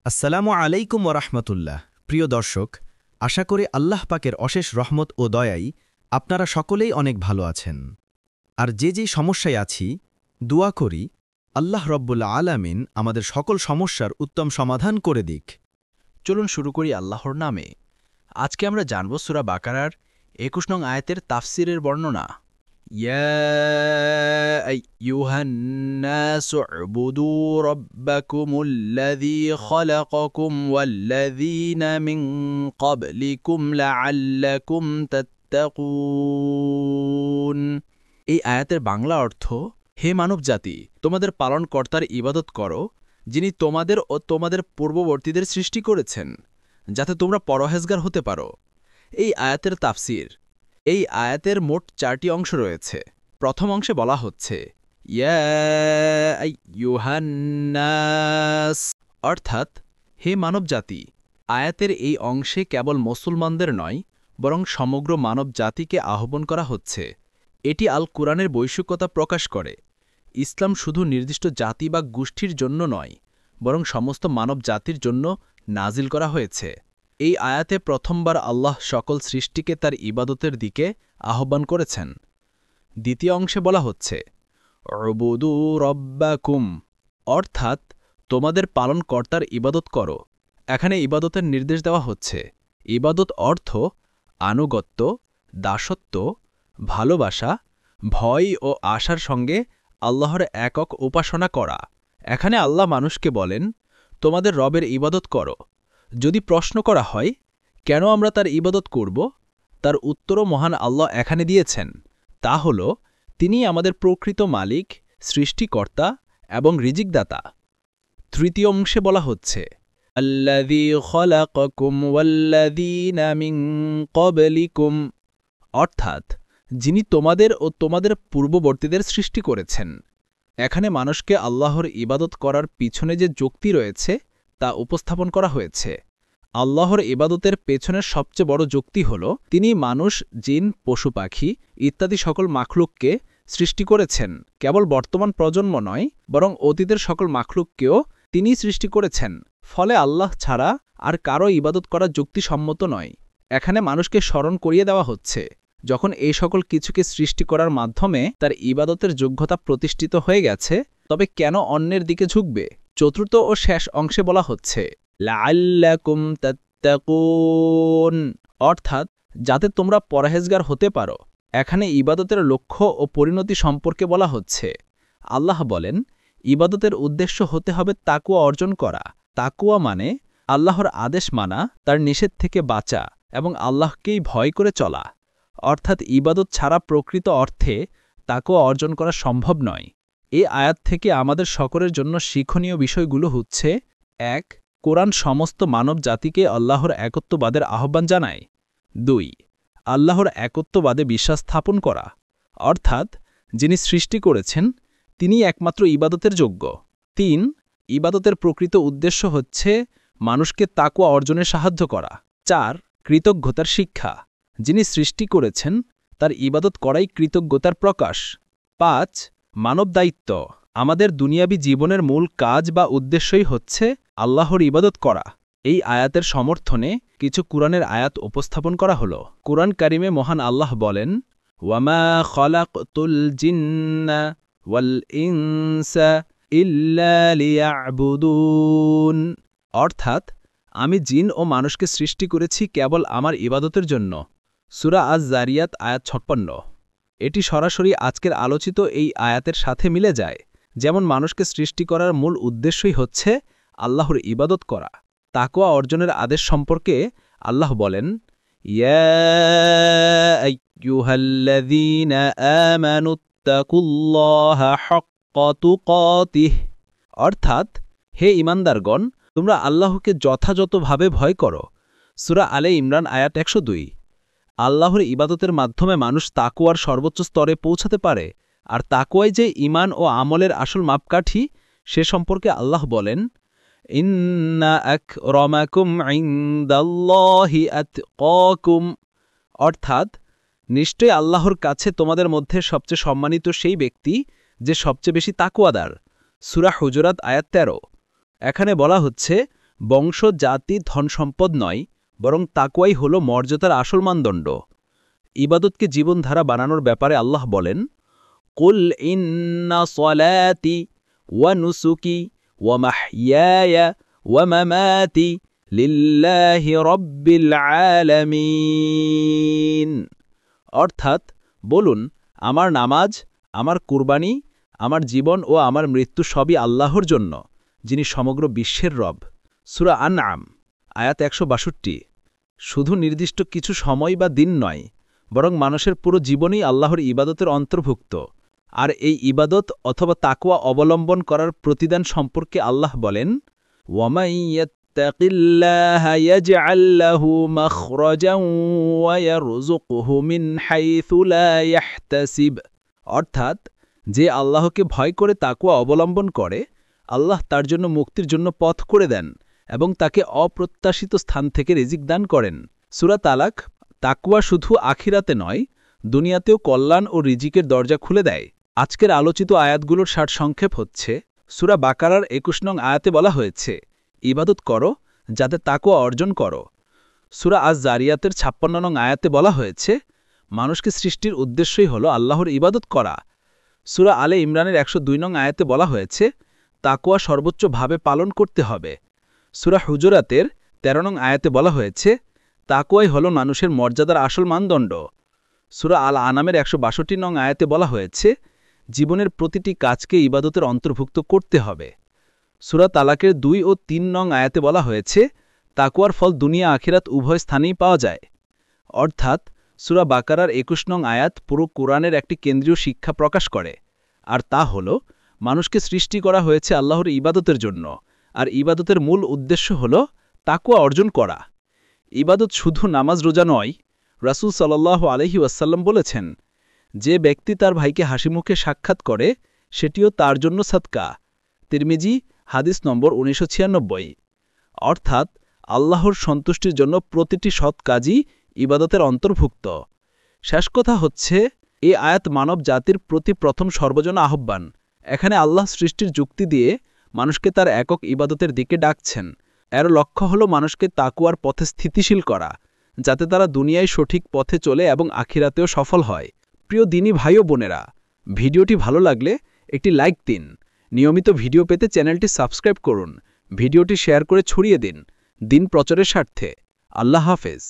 আসসালামু আলাইকুম ওরহমতুল্লাহ। প্রিয় দর্শক, আশা করি আল্লাহ পাকের অশেষ রহমত ও দয়াই আপনারা সকলেই অনেক ভালো আছেন। আর যে সমস্যায় আছি, দোয়া করি আল্লাহ রব্বুল আলামিন আমাদের সকল সমস্যার উত্তম সমাধান করে দিক। চলুন শুরু করি আল্লাহর নামে। আজকে আমরা জানব সূরা বাকারার ২১ নং আয়াতের তাফসিরের বর্ণনা। ইয়া আইয়ুহান নাসু উবুদু রাব্বাকুমুল্লাযী খালাকাকুম ওয়াল্লাযীনা মিন ক্বাবলিকুম লাআল্লাকুম তাত্তাকুন। এই আয়াতের বাংলা অর্থ, হে মানবজাতি, তোমাদের পালনকর্তার ইবাদত করো, যিনি তোমাদের ও তোমাদের পূর্ববর্তীদের সৃষ্টি করেছেন, যাতে তোমরা পরহেজগার হতে পারো। এই আয়াতের তাফসির। এই আয়াতের মোট ৪টি অংশ রয়েছে। প্রথম অংশে বলা হচ্ছে ইয়া আইয়ুহান নাস, অর্থাৎ হে মানবজাতি। আয়াতের এই অংশে কেবল মুসলমানদের নয়, বরং সমগ্র মানবজাতিকে আহ্বান করা হচ্ছে। এটি আল কুরআনের বৈশ্বিকতা প্রকাশ করে। ইসলাম শুধু নির্দিষ্ট জাতি বা গোষ্ঠীর জন্য নয়, বরং সমস্ত মানব জাতির জন্য নাজিল করা হয়েছে। এই আয়াতে প্রথমবার আল্লাহ সকল সৃষ্টিকে তার ইবাদতের দিকে আহ্বান করেছেন। দ্বিতীয় অংশে বলা হচ্ছে উবুদু রব্বাকুম, অর্থাৎ তোমাদের পালনকর্তার ইবাদত করো। এখানে ইবাদতের নির্দেশ দেওয়া হচ্ছে। ইবাদত অর্থ আনুগত্য, দাসত্ব, ভালোবাসা, ভয় ও আশার সঙ্গে আল্লাহর একক উপাসনা করা। এখানে আল্লাহ মানুষকে বলেন, তোমাদের রবের ইবাদত করো। যদি প্রশ্ন করা হয় কেন আমরা তার ইবাদত করব, তার উত্তরও মহান আল্লাহ এখানে দিয়েছেন। তা হল, তিনি আমাদের প্রকৃত মালিক, সৃষ্টিকর্তা এবং রিজিকদাতা। তৃতীয় অংশে বলা হচ্ছে আল্লাযী খালাকাকুম ওয়াল্লাযীনা মিন ক্বাবলিকুম, অর্থাৎ যিনি তোমাদের ও তোমাদের পূর্ববর্তীদের সৃষ্টি করেছেন। এখানে মানুষকে আল্লাহর ইবাদত করার পিছনে যে যুক্তি রয়েছে তা উপস্থাপন করা হয়েছে। আল্লাহর ইবাদতের পেছনের সবচেয়ে বড় যুক্তি হল, তিনি মানুষ, জিন, পশু পাখি ইত্যাদি সকল মাখলুককে সৃষ্টি করেছেন। কেবল বর্তমান প্রজন্ম নয়, বরং অতীতের সকল মাখলুককেও তিনিই সৃষ্টি করেছেন। ফলে আল্লাহ ছাড়া আর কারও ইবাদত করা যুক্তিসম্মত নয়। এখানে মানুষকে স্মরণ করিয়ে দেওয়া হচ্ছে, যখন এই সকল কিছুকে সৃষ্টি করার মাধ্যমে তার ইবাদতের যোগ্যতা প্রতিষ্ঠিত হয়ে গেছে, তবে কেন অন্যের দিকে ঝুঁকবে। চতুর্থ ও শেষ অংশে বলা হচ্ছে লাআল্লাকুম তাত্তাকুন, অর্থাৎ যাতে তোমরা পরহেজগার হতে পারো। এখানে ইবাদতের লক্ষ্য ও পরিণতি সম্পর্কে বলা হচ্ছে। আল্লাহ বলেন, ইবাদতের উদ্দেশ্য হতে হবে তাকওয়া অর্জন করা। তাকওয়া মানে আল্লাহর আদেশ মানা, তার নিষেধ থেকে বাঁচা এবং আল্লাহকেই ভয় করে চলা। অর্থাৎ ইবাদত ছাড়া প্রকৃত অর্থে তাকওয়া অর্জন করা সম্ভব নয়। এই আয়াত থেকে আমাদের সকলের জন্য শিক্ষণীয় বিষয়গুলো হচ্ছে: ১. কোরআন সমস্ত মানব জাতিকে আল্লাহর একত্ববাদের আহ্বান জানায়। ২. আল্লাহর একত্ববাদে বিশ্বাস স্থাপন করা, অর্থাৎ যিনি সৃষ্টি করেছেন তিনিই একমাত্র ইবাদতের যোগ্য। ৩. ইবাদতের প্রকৃত উদ্দেশ্য হচ্ছে মানুষকে তাকওয়া অর্জনে সাহায্য করা। ৪. কৃতজ্ঞতার শিক্ষা, যিনি সৃষ্টি করেছেন তার ইবাদত করাই কৃতজ্ঞতার প্রকাশ। ৫. মানব দায়িত্ব, আমাদের দুনিয়াবী জীবনের মূল কাজ বা উদ্দেশ্যই হচ্ছে আল্লাহর ইবাদত করা। এই আয়াতের সমর্থনে কিছু কুরআনের আয়াত উপস্থাপন করা হল। কুরআন কারিমে মহান আল্লাহ বলেন, ওয়ামা খালাকতুল জিন্না ওয়াল ইনসা ইল্লা লিয়াবুদুন, অর্থাৎ আমি জিন ও মানুষকে সৃষ্টি করেছি কেবল আমার ইবাদতের জন্য। সূরা আজ-জারিয়াত আয়াত ৫৬। এটি সরাসরি আজকের আলোচিত এই আয়াতের সাথে মিলে যায়। যেমন মানুষকে সৃষ্টি করার মূল উদ্দেশ্যই হচ্ছে আল্লাহর ইবাদত করা। তাকওয়া অর্জনের আদেশ সম্পর্কে আল্লাহ বলেন, ইয়া আইয়ুহাল্লাযীনা আমানুত্তাকুল্লাহা হাক্কা তুকাতিহ, অর্থাৎ হে ঈমানদারগণ, তোমরা আল্লাহকে যথাযথভাবে ভয় করো। সূরা আলে ইমরান আয়াত ১০২। আল্লাহর ইবাদতের মাধ্যমে মানুষ তাকওয়ার সর্বোচ্চ স্তরে পৌঁছাতে পারে। আর তাকওয়াই যে ঈমান ও আমলের আসল মাপকাঠি, সে সম্পর্কে আল্লাহ বলেন, ইন্না আকরামাকুম ইনদাল্লাহি আতকাকুম, অর্থাৎ নিশ্চয়ই আল্লাহর কাছে তোমাদের মধ্যে সবচেয়ে সম্মানিত সেই ব্যক্তি যে সবচেয়ে বেশি তাকওয়াদার। সূরা হুজুরাত আয়াত ১৩। এখানে বলা হচ্ছে, বংশ জাতি ধনসম্পদ নয়, বরং তাকওয়াই হল মর্যাদার আসল মানদণ্ড। ইবাদতকে জীবনধারা বানানোর ব্যাপারে আল্লাহ বলেন, কুল ইন্না সলাতি ওয়া নুসুকি ওয়া মাহইয়ায়া ওয়া মামাতি লিল্লাহি রাব্বিল আলামিন। অর্থাৎ বলুন, আমার নামাজ, আমার কুরবানি, আমার জীবন ও আমার মৃত্যু সবই আল্লাহর জন্য, যিনি সমগ্র বিশ্বের রব। সূরা আনআম আয়াত ১৬২। শুধু নির্দিষ্ট কিছু সময় বা দিন নয়, বরং মানুষের পুরো জীবনই আল্লাহর ইবাদতের অন্তর্ভুক্ত। আর এই ইবাদত অথবা তাকওয়া অবলম্বন করার প্রতিদান সম্পর্কে আল্লাহ বলেন, ওয়ামান ইয়াত্তাকিল্লাহা ইয়াজআল লাহু মাখরাজান ওয়া ইয়ারযুকহু মিন হাইথু লা ইয়াহতাসিব। অর্থাৎ যে আল্লাহকে ভয় করে তাকওয়া অবলম্বন করে, আল্লাহ তার জন্য মুক্তির জন্য পথ করে দেন এবং তাকে অপ্রত্যাশিত স্থান থেকে রিজিক দান করেন। সূরা তালাক। তাকওয়া শুধু আখিরাতে নয়, দুনিয়াতেও কল্যাণ ও রিজিকের দরজা খুলে দেয়। আজকের আলোচিত আয়াতগুলোর সারসংক্ষেপ হচ্ছে, সূরা বাকারার ২১ নং আয়াতে বলা হয়েছে, ইবাদত করো যাতে তাকওয়া অর্জন করো। সূরা আজ জারিয়াতের ৫৬ নং আয়াতে বলা হয়েছে, মানুষকে সৃষ্টির উদ্দেশ্যই হল আল্লাহর ইবাদত করা। সূরা আলে ইমরানের ১০২ নং আয়াতে বলা হয়েছে, তাকওয়া সর্বোচ্চভাবে পালন করতে হবে। সূরা হুজুরাতের ১৩ নং আয়াতে বলা হয়েছে, তাকওয়াই হল মানুষের মর্যাদার আসল মানদণ্ড। সূরা আল আনামের ১৬২ নং আয়াতে বলা হয়েছে, জীবনের প্রতিটি কাজকে ইবাদতের অন্তর্ভুক্ত করতে হবে। সূরা তালাকের ২ ও ৩ নং আয়াতে বলা হয়েছে, তাকওয়ার ফল দুনিয়া আখিরাত উভয় স্থানেই পাওয়া যায়। অর্থাৎ সূরা বাকারার ২১ নং আয়াত পুরো কোরআনের একটি কেন্দ্রীয় শিক্ষা প্রকাশ করে, আর তা হল মানুষকে সৃষ্টি করা হয়েছে আল্লাহর ইবাদতের জন্য, আর ইবাদতের মূল উদ্দেশ্য হল তাকওয়া অর্জন করা। ইবাদত শুধু নামাজ রোজা নয়। রাসূল সাল্লাল্লাহু আলাইহি ওয়াসাল্লাম বলেছেন, যে ব্যক্তি তার ভাইকে হাসিমুখে সাক্ষাৎ করে, সেটিও তার জন্য সাদকা। তিরমিজি হাদিস নম্বর ১৯৯৬। অর্থাৎ আল্লাহর সন্তুষ্টির জন্য প্রতিটি সৎ কাজই ইবাদতের অন্তর্ভুক্ত। শেষ কথা হচ্ছে, এই আয়াত মানব জাতির প্রতি প্রথম সর্বজন আহ্বান। এখানে আল্লাহ সৃষ্টির যুক্তি দিয়ে মানুষকে তার একক ইবাদতের দিকে ডাকছেন। এর লক্ষ্য হল মানুষকে তাকওয়ার পথে স্থিতিশীল করা, যাতে তারা দুনিয়ায় সঠিক পথে চলে এবং আখিরাতেও সফল হয়। প্রিয় দিনী ভাই ও বোনেরা, ভিডিওটি ভালো লাগলে একটি লাইক দিন। নিয়মিত ভিডিও পেতে চ্যানেলটি সাবস্ক্রাইব করুন। ভিডিওটি শেয়ার করে ছড়িয়ে দিন, দিন প্রচারের স্বার্থে। আল্লাহ হাফেজ।